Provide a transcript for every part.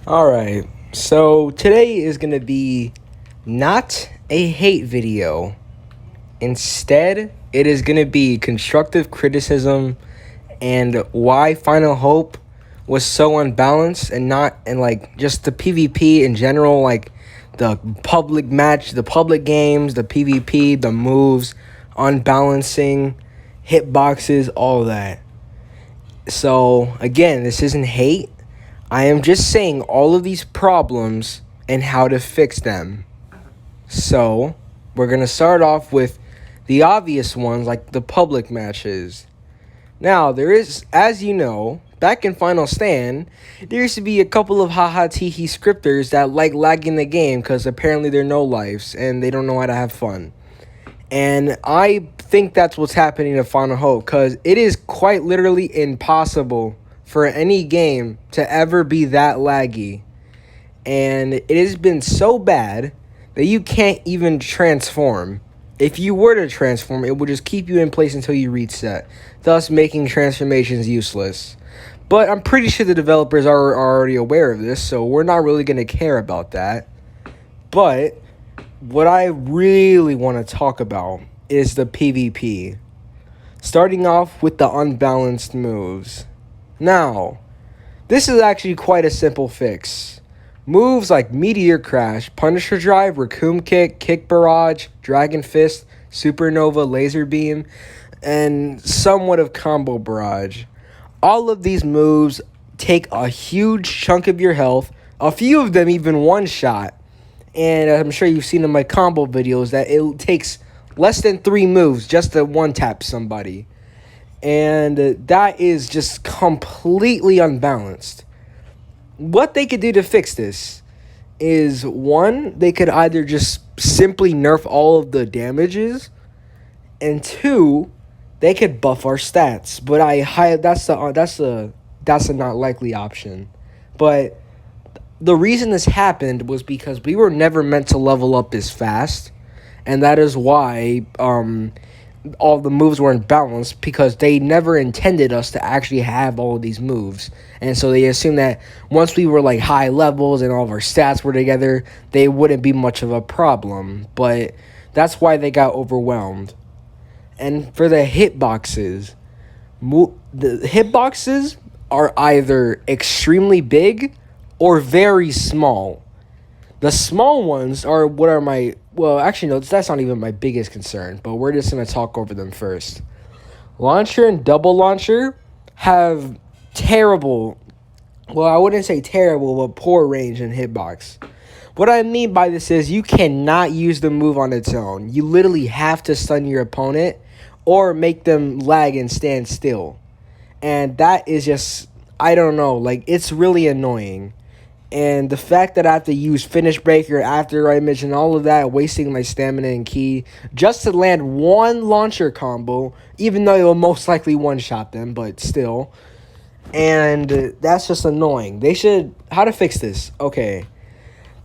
All right. So today is going to be not a hate video. Instead, it is going to be constructive criticism and why Final Hope was so unbalanced and not and like just the PvP in general, like the public match, the public games, the PvP, the moves, unbalancing, hitboxes, all that. So, again, this isn't hate. I am just saying all of these problems and how to fix them. So, we're going to start off with the obvious ones like the public matches. Now, there is, as you know, back in Final Stand, there used to be a couple of haha teehee scripters that like lagging the game because apparently they're no lives and they don't know how to have fun. And I think that's what's happening to Final Hope because it is quite literally impossible for any game to ever be that laggy. And it has been so bad that you can't even transform. If you were to transform, it would just keep you in place until you reset, thus making transformations useless. But I'm pretty sure the developers are already aware of this, so we're not really going to care about that. But what I really want to talk about is the PvP. Starting off with the unbalanced moves. Now, this is actually quite a simple fix. Moves like Meteor Crash, Punisher Drive, Raccoon Kick, Kick Barrage, Dragon Fist, Supernova, Laser Beam, and somewhat of Combo Barrage. All of these moves take a huge chunk of your health, a few of them even one shot. And I'm sure you've seen in my combo videos that it takes less than 3 moves just to one-tap somebody. And that is just completely unbalanced. What they could do to fix this is, one, they could either just simply nerf all of the damages, and two, they could buff our stats. But that's a not likely option. But the reason this happened was because we were never meant to level up this fast, and that is why all the moves weren't balanced, because they never intended us to actually have all of these moves. And so they assumed that once we were like high levels and all of our stats were together, they wouldn't be much of a problem. But that's why they got overwhelmed. And for the hitboxes, the hitboxes are either extremely big or very small. The small ones are what are my... Well, actually, no, that's not even my biggest concern, but we're just going to talk over them first. Launcher and Double Launcher have terrible... Well, I wouldn't say terrible, but poor range and hitbox. What I mean by this is you cannot use the move on its own. You literally have to stun your opponent or make them lag and stand still. And that is just... I don't know. Like, it's really annoying. And the fact that I have to use Finish Breaker after I mentioned all of that, wasting my stamina and ki, just to land one launcher combo, even though it will most likely one-shot them, but still. And that's just annoying. They should... How to fix this? Okay.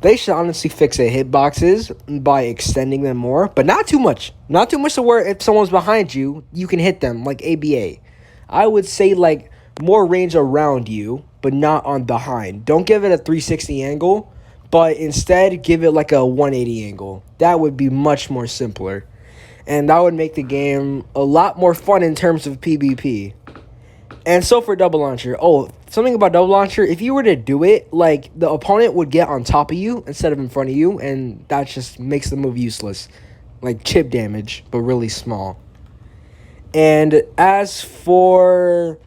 They should honestly fix the hitboxes by extending them more, but not too much. Not too much to where if someone's behind you, you can hit them, like ABA. I would say, like, more range around you, but not on behind. Don't give it a 360 angle, but instead give it like a 180 angle. That would be much more simpler. And that would make the game a lot more fun in terms of PvP. And so for Double Launcher. Oh, something about Double Launcher. If you were to do it, like, the opponent would get on top of you instead of in front of you, and that just makes the move useless. Like chip damage, but really small. And as for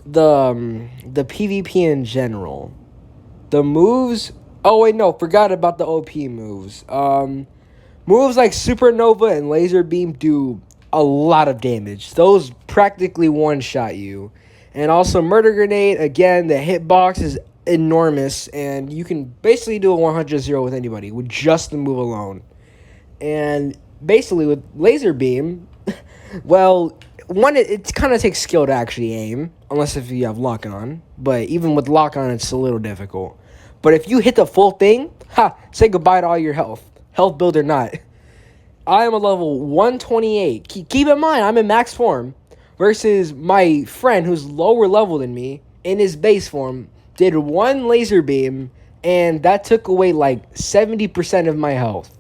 the PvP in general, the moves... Oh, wait, no, forgot about the OP moves. Moves like Supernova and Laser Beam do a lot of damage. Those practically one-shot you. And also Murder Grenade, again, the hitbox is enormous, and you can basically do a 100-0 with anybody with just the move alone. And basically with Laser Beam, well, one, it kind of takes skill to actually aim, unless if you have lock-on. But even with lock-on, it's a little difficult. But if you hit the full thing, say goodbye to all your health. Health build or not. I am a level 128. Keep in mind, I'm in max form. Versus my friend who's lower level than me, in his base form, did one laser beam and that took away like 70% of my health.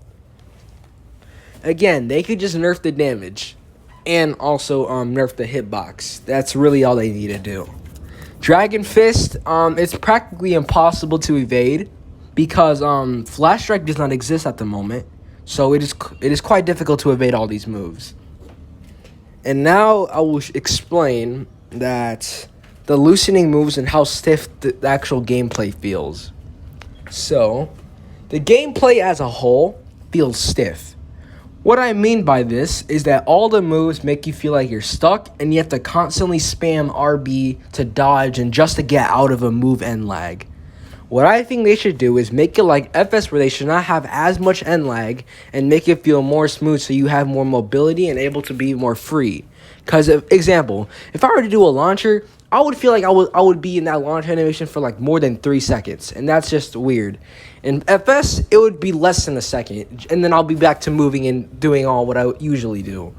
Again, they could just nerf the damage and also nerf the hitbox. That's really all they need to do. Dragon Fist, it's practically impossible to evade because Flash Strike does not exist at the moment. So it is quite difficult to evade all these moves. And now I will explain that the loosening moves and how stiff the actual gameplay feels. So, the gameplay as a whole feels stiff. What I mean by this is that all the moves make you feel like you're stuck and you have to constantly spam RB to dodge and just to get out of a move end lag. What I think they should do is make it like FS where they should not have as much end lag and make it feel more smooth so you have more mobility and able to be more free. Because, example, if I were to do a launcher, I would feel like I would be in that launch animation for like more than 3 seconds, and that's just weird. In FS, it would be less than a second, and then I'll be back to moving and doing all what I usually do.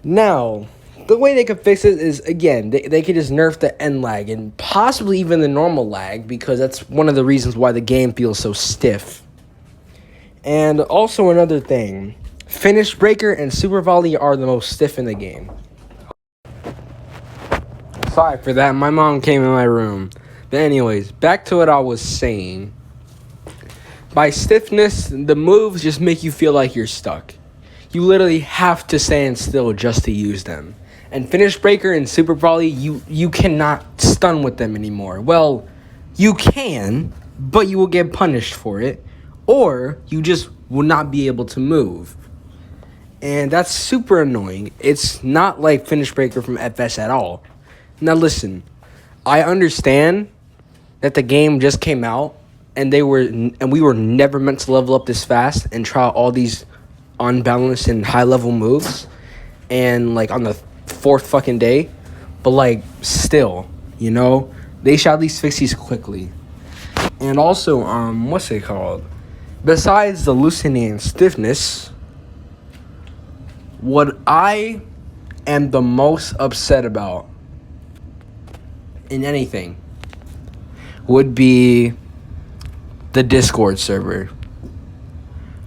Now, the way they could fix it is, again, they could just nerf the end lag and possibly even the normal lag because that's one of the reasons why the game feels so stiff. And also another thing, Finish Breaker and Super Volley are the most stiff in the game. Sorry for that, my mom came in my room. But anyways, back to what I was saying. By stiffness, the moves just make you feel like you're stuck. You literally have to stand still just to use them. And Finish Breaker and Super Volley, you cannot stun with them anymore. Well, you can, but you will get punished for it. Or you just will not be able to move. And that's super annoying. It's not like Finish Breaker from FS at all. Now listen, I understand that the game just came out and we were never meant to level up this fast and try all these unbalanced and high level moves and like on the 4th fucking day, but like still, you know, they should at least fix these quickly. And also, what's it called? Besides the loosening and stiffness, what I am the most upset about in anything would be the Discord server.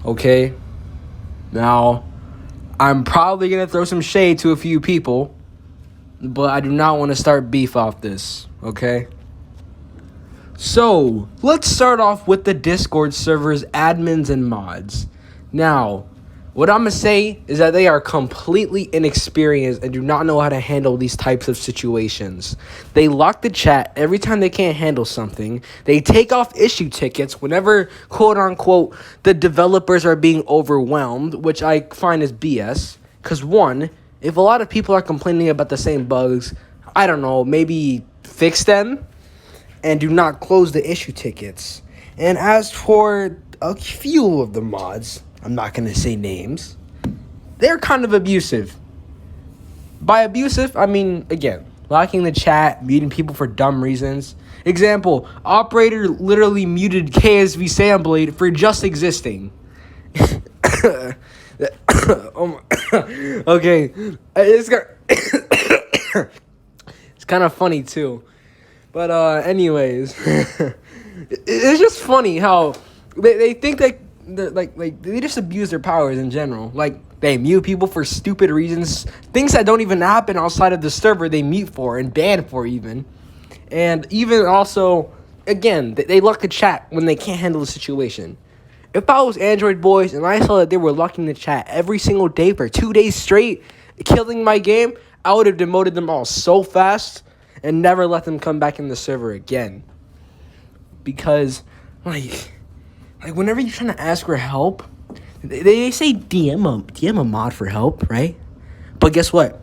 Okay? Now, I'm probably going to throw some shade to a few people, but I do not want to start beef off this, okay? So, let's start off with the Discord server's admins and mods. Now, what I'm going to say is that they are completely inexperienced and do not know how to handle these types of situations. They lock the chat every time they can't handle something. They take off issue tickets whenever, quote-unquote, the developers are being overwhelmed, which I find is BS. Because, one, if a lot of people are complaining about the same bugs, I don't know, maybe fix them and do not close the issue tickets. And as for a few of the mods, I'm not going to say names, they're kind of abusive. By abusive, I mean, again, locking the chat, muting people for dumb reasons. Example, Operator literally muted KSV Sandblade for just existing. Oh my. Okay, it's kind of funny too. But anyways, it's just funny how they think that they just abuse their powers in general. Like, they mute people for stupid reasons, things that don't even happen outside of the server. They mute for and ban for even, and even also, again, they lock the chat when they can't handle the situation. If I was Android Boys and I saw that they were locking the chat every single day for 2 days straight, killing my game, I would have demoted them all so fast and never let them come back in the server again. Because, like whenever you're trying to ask for help, they say DM a mod for help, right? But guess what?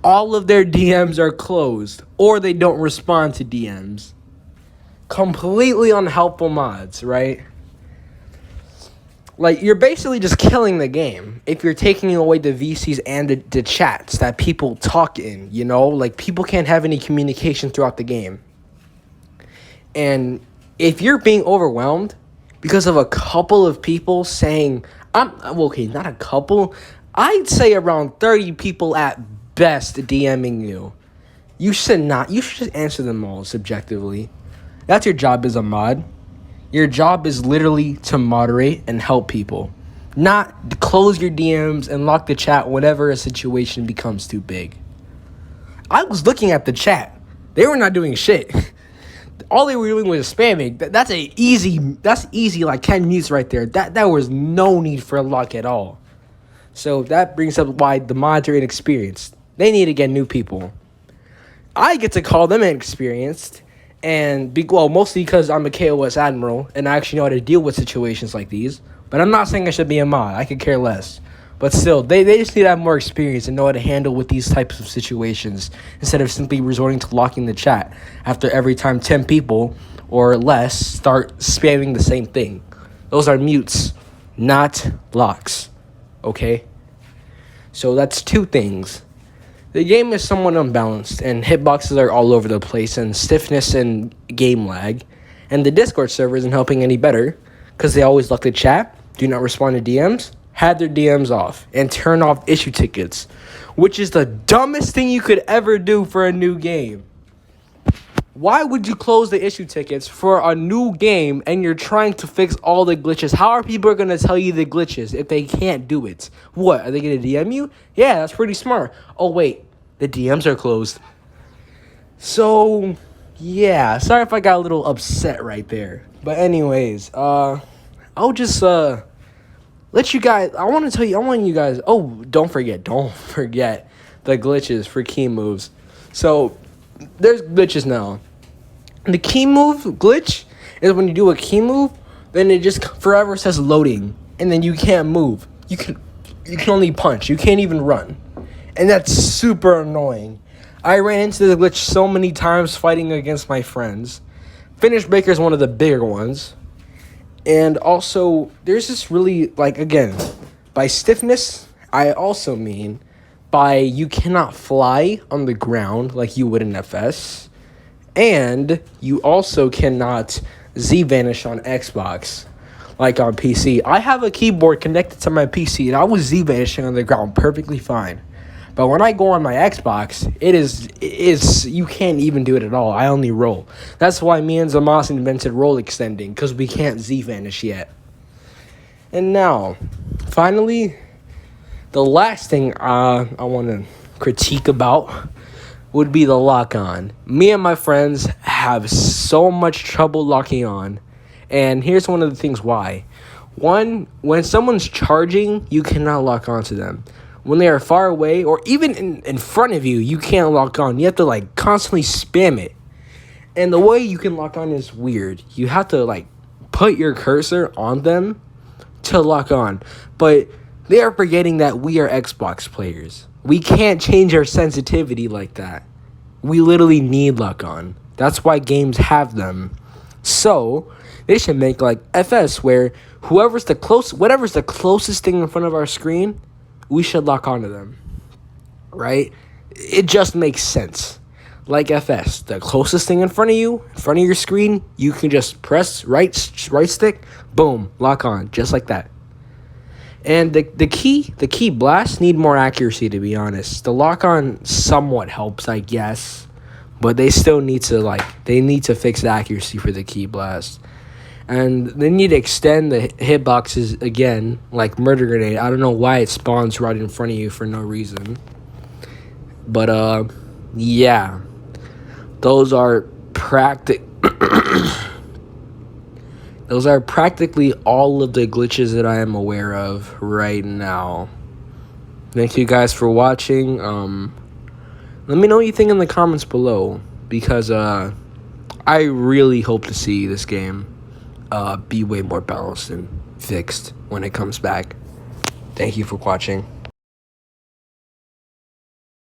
All of their DMs are closed, or they don't respond to DMs. Completely unhelpful mods, right? Like, you're basically just killing the game if you're taking away the VCs and the chats that people talk in, you know? Like, people can't have any communication throughout the game. And if you're being overwhelmed because of a couple of people saying, okay, not a couple, I'd say around 30 people at best DMing you. You should just answer them all subjectively. That's your job as a mod. Your job is literally to moderate and help people, not to close your DMs and lock the chat whenever a situation becomes too big. I was looking at the chat. They were not doing shit. All they were doing was spamming. That's easy like 10 mutes right there. That was no need for a lock at all. So that brings up why the mods are inexperienced. They need to get new people. I get to call them inexperienced, and mostly because I'm a KOS admiral and I actually know how to deal with situations like these. But I'm not saying I should be a mod. I could care less. But still, they just need to have more experience and know how to handle with these types of situations instead of simply resorting to locking the chat after every time 10 people or less start spamming the same thing. Those are mutes, not locks. Okay? So that's two things. The game is somewhat unbalanced, and hitboxes are all over the place, and stiffness and game lag. And the Discord server isn't helping any better, because they always lock the chat, do not respond to DMs, had their DMs off, and turn off issue tickets, which is the dumbest thing you could ever do for a new game. Why would you close the issue tickets for a new game and you're trying to fix all the glitches? How are people going to tell you the glitches if they can't do it? What, are they going to DM you? Yeah, that's pretty smart. Oh, wait, the DMs are closed. So, yeah, sorry if I got a little upset right there. But anyways, I'll just let you guys, I want you guys, don't forget the glitches for key moves. So, there's glitches now. The key move glitch is when you do a key move, then it just forever says loading, and then you can't move. You can only punch. You can't even run. And that's super annoying. I ran into this glitch so many times fighting against my friends. Finish Breaker is one of the bigger ones. And also, there's this really, again, by stiffness, I also mean by you cannot fly on the ground like you would in FS. And you also cannot Z-vanish on Xbox like on PC. I have a keyboard connected to my PC, and I was Z-vanishing on the ground perfectly fine. But when I go on my Xbox, it is you can't even do it at all. I only roll. That's why me and Zamas invented roll extending, because we can't Z-vanish yet. And now, finally, the last thing I want to critique about would be the lock-on. Me and my friends have so much trouble locking on. And here's one of the things why. One, when someone's charging, you cannot lock on to them. When they are far away, or even in front of you, you can't lock on. You have to, constantly spam it. And the way you can lock on is weird. You have to, put your cursor on them to lock on. But they are forgetting that we are Xbox players. We can't change our sensitivity like that. We literally need lock on. That's why games have them. So, they should make FS where whatever's the closest thing in front of our screen, we should lock onto them. Right? It just makes sense. Like FS, the closest thing in front of you, in front of your screen, you can just press right stick, boom, lock on, just like that. And the key blasts need more accuracy, to be honest. The lock-on somewhat helps, I guess. But they still need to fix the accuracy for the key blast. And they need to extend the hitboxes again, like Murder Grenade. I don't know why it spawns right in front of you for no reason. But, yeah. Those are Those are practically all of the glitches that I am aware of right now. Thank you guys for watching. Let me know what you think in the comments below, because I really hope to see this game be way more balanced and fixed when it comes back. Thank you for watching.